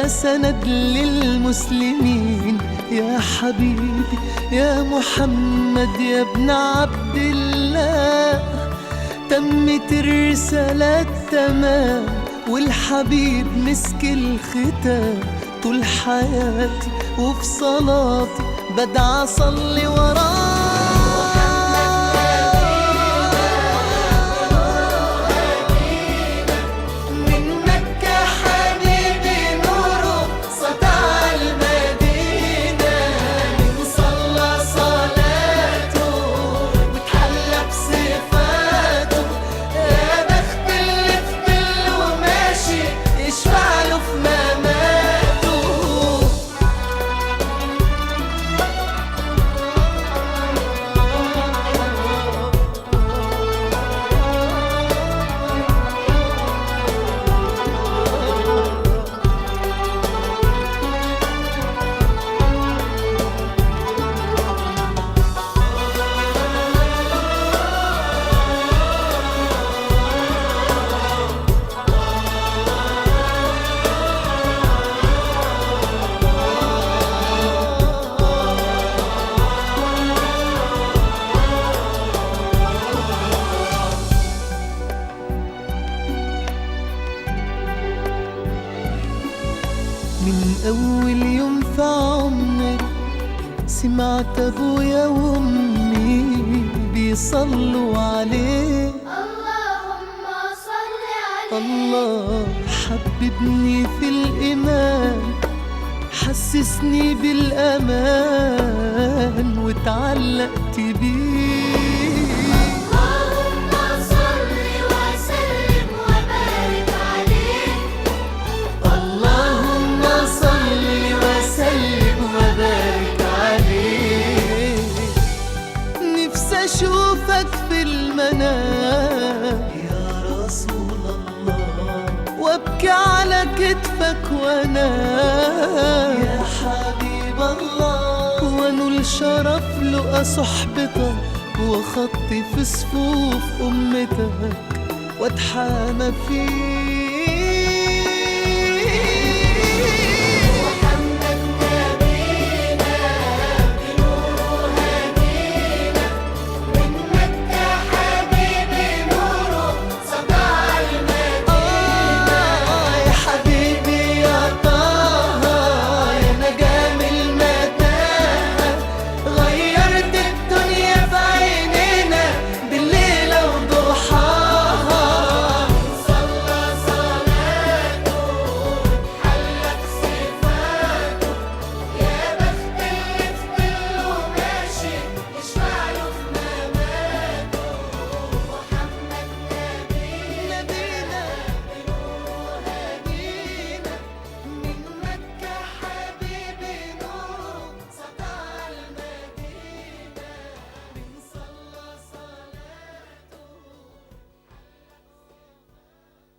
يا سند للمسلمين، يا حبيبي يا محمد يا ابن عبد الله. تمت الرسالة تمام والحبيب مسك الختام. طول حياتي وفي صلاتي بدعى أصلي وراه. من أول يوم في عمري سمعت أبويا وأمي بيصلوا عليه. اللهم صل عليه. الله حببني في الإيمان، حسسني بالأمان واتعلقت بيه. أشوفك في المنام يا رسول الله، وابكي على كتفك وانام يا حبيب الله، وانول شرف لقى صحبتك وخطي في صفوف أمتك واتحامى فيك.